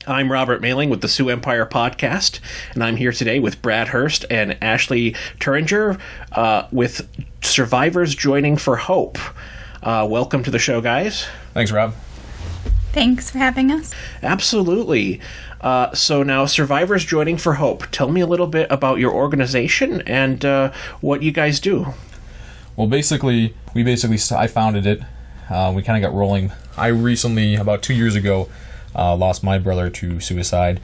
I'm Robert Mailing with the Sioux Empire Podcast, and I'm here today with Brad Hurst and Ashley Turinger with Survivors Joining for Hope. Welcome to the show, guys. Thanks, Rob. Thanks for having us. Absolutely. So now, Survivors Joining for Hope. Tell me a little bit about your organization and what you guys do. Well, I founded it. We kind of got rolling. I recently, about 2 years ago, lost my brother to suicide.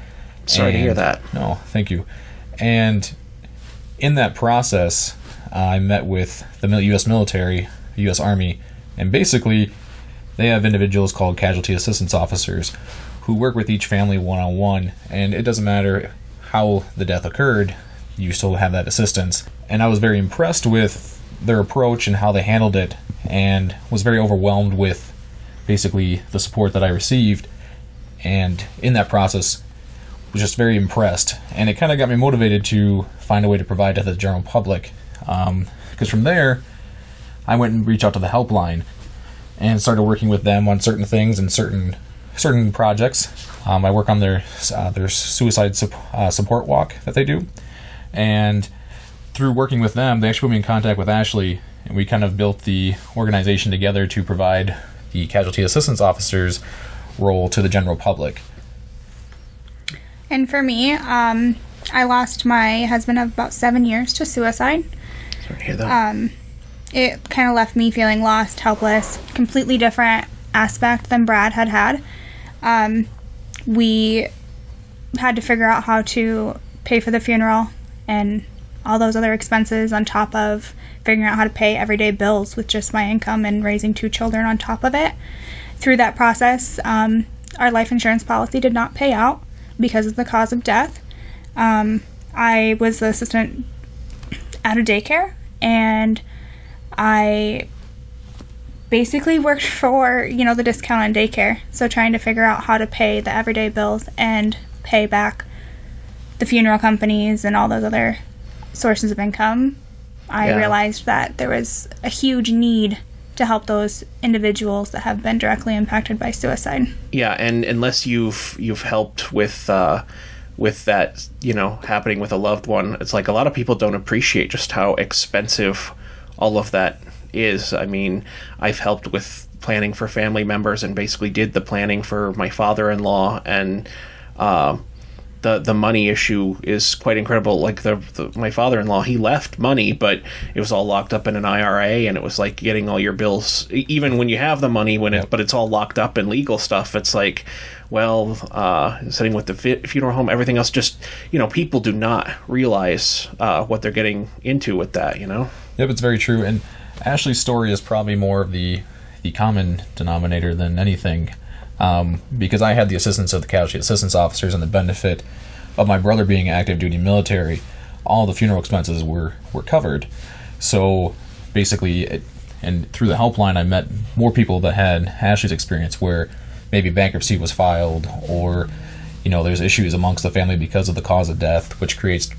Sorry to hear that. No, thank you. And in that process, I met with the U.S. military, the U.S. Army, and basically they have individuals called casualty assistance officers who work with each family one-on-one, and it doesn't matter how the death occurred, you still have that assistance. And I was very impressed with their approach and how they handled it, and was very overwhelmed with basically the support that I received. And in that process, was just very impressed. And it kind of got me motivated to find a way to provide to the general public. Because from there, I went and reached out to the helpline and started working with them on certain things and certain projects. I work on their suicide support walk that they do. And through working with them, they actually put me in contact with Ashley, and we kind of built the organization together to provide the casualty assistance officers role to the general public. And for me, I lost my husband of about 7 years to suicide. Sorry to hear that. It kind of left me feeling lost, helpless, completely different aspect than Brad had. We had to figure out how to pay for the funeral and all those other expenses on top of figuring out how to pay everyday bills with just my income and raising 2 children on top of it. Through that process, our life insurance policy did not pay out because of the cause of death. I was the assistant at a daycare, and I basically worked for, the discount on daycare. So trying to figure out how to pay the everyday bills and pay back the funeral companies and all those other sources of income, I realized that there was a huge need to help those individuals that have been directly impacted by suicide. Yeah, and unless you've helped with that, happening with a loved one, it's like a lot of people don't appreciate just how expensive all of that is. I mean, I've helped with planning for family members and basically did the planning for my father-in-law, and the money issue is quite incredible. Like my father-in-law, he left money, but it was all locked up in an IRA, and it was like getting all your bills, even when you have the money, but it's all locked up in legal stuff. It's like, sitting with the funeral home, everything else, just, people do not realize what they're getting into with that, Yep, it's very true. And Ashley's story is probably more of the common denominator than anything. Because I had the assistance of the casualty assistance officers and the benefit of my brother being active duty military, all the funeral expenses were covered. So basically, and through the helpline, I met more people that had Ashley's experience, where maybe bankruptcy was filed, or there's issues amongst the family because of the cause of death, which creates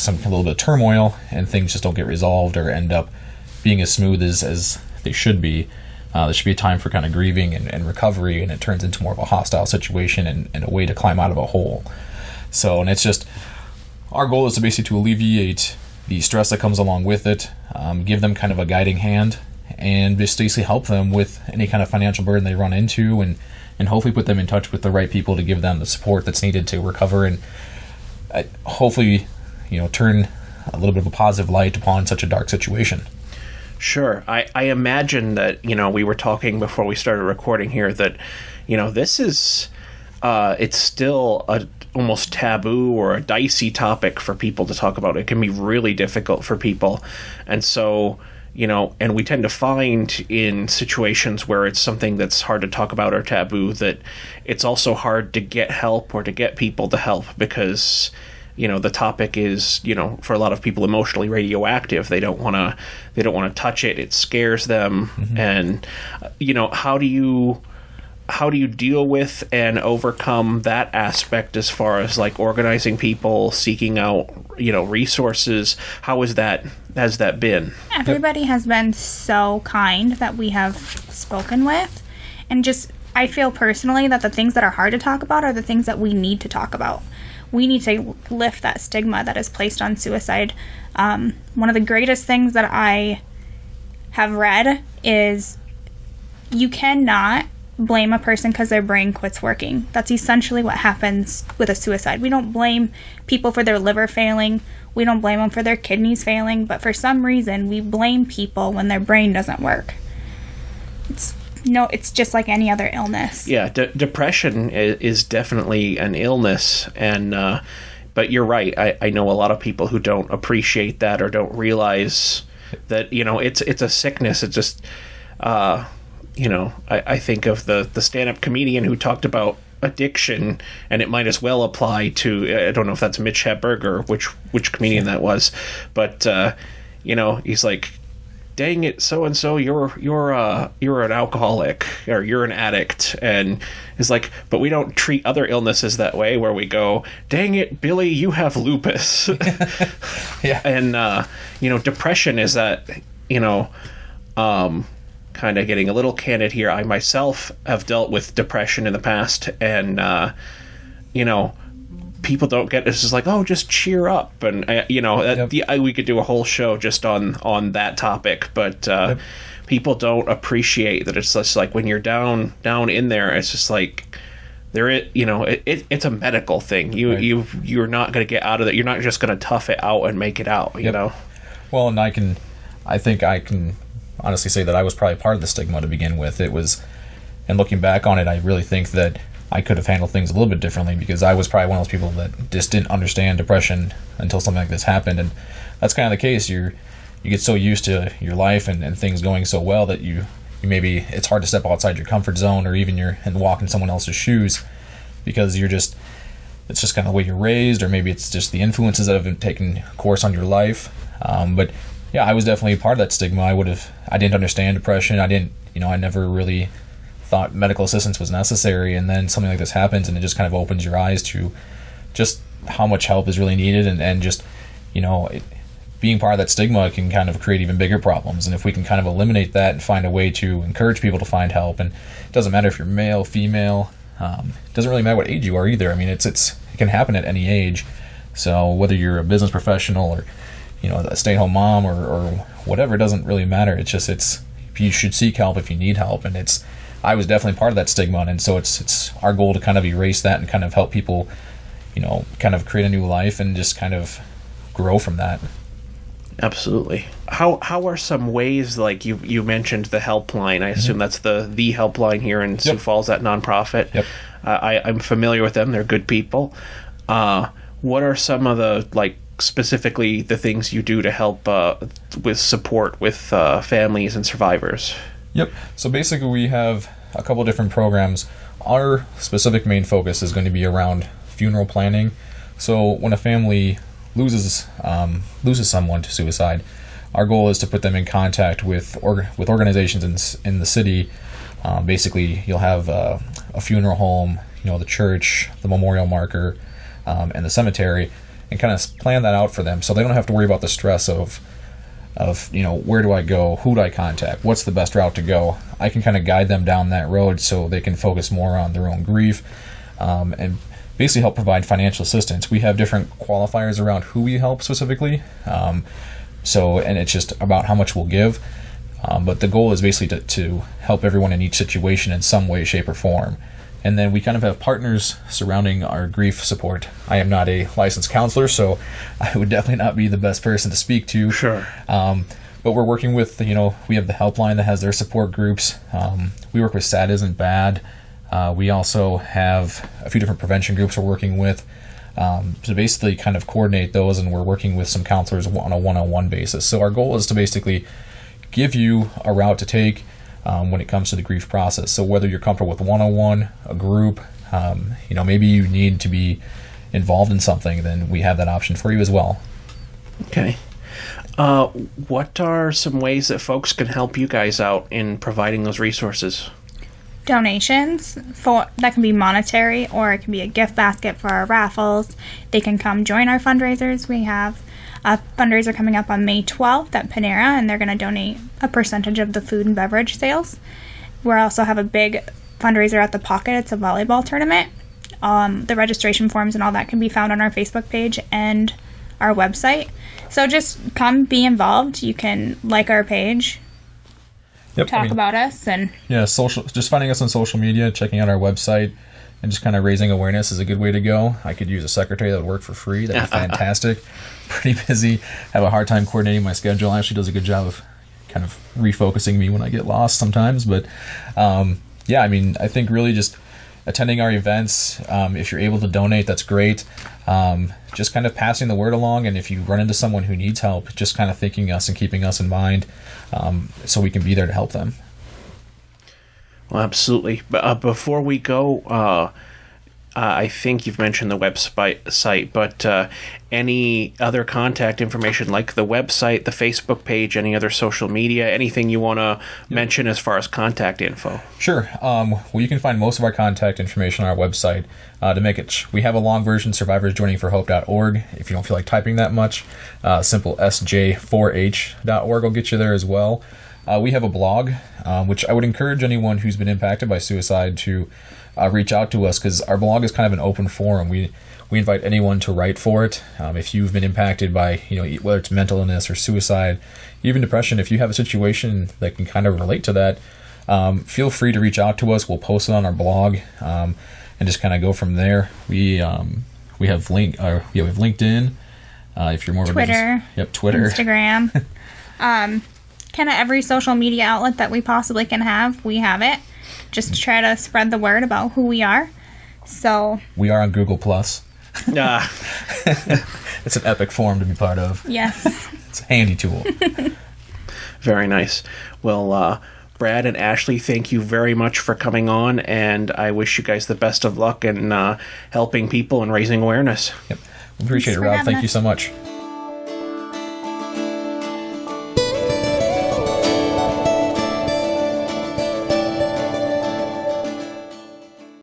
a little bit of turmoil, and things just don't get resolved or end up being as smooth as they should be. There should be a time for kind of grieving and recovery, and it turns into more of a hostile situation and a way to climb out of a hole. So, and it's just, our goal is to basically to alleviate the stress that comes along with it, give them kind of a guiding hand, and just basically help them with any kind of financial burden they run into, and hopefully put them in touch with the right people to give them the support that's needed to recover, and hopefully, turn a little bit of a positive light upon such a dark situation. Sure. I imagine that, we were talking before we started recording here that, this is, it's still a almost taboo or a dicey topic for people to talk about. It can be really difficult for people. And so, and we tend to find in situations where it's something that's hard to talk about or taboo, that it's also hard to get help or to get people to help because, the topic is, for a lot of people, emotionally radioactive. They don't want to touch it. It scares them. Mm-hmm. And, how do you deal with and overcome that aspect as far as like organizing people, seeking out, resources? Has that been? Everybody has been so kind that we have spoken with, and just I feel personally that the things that are hard to talk about are the things that we need to talk about. We need to lift that stigma that is placed on suicide. One of the greatest things that I have read is you cannot blame a person because their brain quits working. That's essentially what happens with a suicide. We don't blame people for their liver failing. We don't blame them for their kidneys failing. But for some reason, we blame people when their brain doesn't work. It's just like any other illness. Yeah, depression is definitely an illness, and but you're right. I know a lot of people who don't appreciate that or don't realize that, you know, it's a sickness. It just you know, I think of the stand-up comedian who talked about addiction, and it might as well apply to, I don't know if that's Mitch Hedberg or which comedian that was, but you know, he's like, dang it, so and so, you're an alcoholic or you're an addict, and it's like, but we don't treat other illnesses that way, where we go, dang it, Billy, you have lupus. Yeah. And you know, depression is that, you know, kind of getting a little candid here, I myself have dealt with depression in the past, and you know, people don't get it's just like, oh, just cheer up, and you know, Yep. we could do a whole show just on that topic, but Yep. people don't appreciate that it's just like when you're down in there, it's just like you know, it's a medical thing. You're not going to get out of it. You're not just going to tough it out and make it out. You Yep. know. Well, and I think I can honestly say that I was probably part of the stigma to begin with. It was, and looking back on it, I really think that I could have handled things a little bit differently, because I was probably one of those people that just didn't understand depression until something like this happened. And that's kind of the case. You get so used to your life and things going so well that you maybe, it's hard to step outside your comfort zone, or even and walk in someone else's shoes, because it's just kind of the way you're raised, or maybe it's just the influences that have been taking course on your life. But yeah, I was definitely part of that stigma. I didn't understand depression. I never really thought medical assistance was necessary, and then something like this happens, and it just kind of opens your eyes to just how much help is really needed, and just, you know, being part of that stigma can kind of create even bigger problems. And if we can kind of eliminate that and find a way to encourage people to find help, and it doesn't matter if you're male, female, it doesn't really matter what age you are either. I mean, it can happen at any age. So whether you're a business professional or, you know, a stay-at-home mom or whatever, it doesn't really matter. You should seek help if you need help, and I was definitely part of that stigma, and so it's our goal to kind of erase that and kind of help people, you know, kind of create a new life and just kind of grow from that. Absolutely. How are some ways, like you mentioned the helpline? I assume that's the helpline here in Sioux Falls, that nonprofit. Yep. I'm familiar with them. They're good people. What are some of the, like, specifically the things you do to help with support with families and survivors? Yep. So basically we have a couple different programs. Our specific main focus is going to be around funeral planning. So when a family loses someone to suicide, our goal is to put them in contact with organizations in the city. Basically, you'll have a funeral home, you know, the church, the memorial marker, and the cemetery, and kind of plan that out for them, so they don't have to worry about the stress of you know, where do I go, who do I contact, what's the best route to go. I can kind of guide them down that road so they can focus more on their own grief, and basically help provide financial assistance. We have different qualifiers around who we help specifically, and it's just about how much we'll give, but the goal is basically to help everyone in each situation in some way, shape, or form. And then we kind of have partners surrounding our grief support. I am not a licensed counselor, so I would definitely not be the best person to speak to. Sure. But we're working with, you know, we have the helpline that has their support groups. We work with Sad Isn't Bad. We also have a few different prevention groups we're working with. To basically kind of coordinate those, and we're working with some counselors on a one-on-one basis. So our goal is to basically give you a route to take when it comes to the grief process. So whether you're comfortable with one-on-one, a group, you know, maybe you need to be involved in something, then we have that option for you as well. Okay. What are some ways that folks can help you guys out in providing those resources? Donations that can be monetary, or it can be a gift basket for our raffles. They can come join our fundraisers. We have a fundraiser coming up on May 12th at Panera, and they're going to donate a percentage of the food and beverage sales. We also have a big fundraiser at the Pocket. It's a volleyball tournament. The registration forms and all that can be found on our Facebook page and our website. So just come be involved. You can like our page, talk about us, and just finding us on social media, checking out our website, and just kind of raising awareness is a good way to go. I could use a secretary that would work for free. That'd be fantastic. Pretty busy. Have a hard time coordinating my schedule. Ashley does a good job of kind of refocusing me when I get lost sometimes. But I think really just attending our events, if you're able to donate, that's great. Just kind of passing the word along, and if you run into someone who needs help, just kind of thinking us and keeping us in mind, so we can be there to help them. Well, absolutely. But before we go, I think you've mentioned the website, but any other contact information, like the website, the Facebook page, any other social media, anything you want to mention as far as contact info? Sure. Well, you can find most of our contact information on our website. We have a long version, survivorsjoiningforhope.org. If you don't feel like typing that much, simple sj4h.org will get you there as well. We have a blog, which I would encourage anyone who's been impacted by suicide to reach out to us, because our blog is kind of an open forum. We invite anyone to write for it. If you've been impacted by, whether it's mental illness or suicide, even depression, if you have a situation that can kind of relate to that, feel free to reach out to us. We'll post it on our blog, and just kind of go from there. We have LinkedIn. If you're more of a Twitter. Twitter, Instagram. Kind of every social media outlet that we possibly can have, we have it. Just to try to spread the word about who we are. So we are on Google Plus. It's an epic forum to be part of. Yes. It's a handy tool. Very nice. Well, Brad and Ashley, thank you very much for coming on, and I wish you guys the best of luck in helping people and raising awareness. Yep. We appreciate it, Rob. Thank you so much.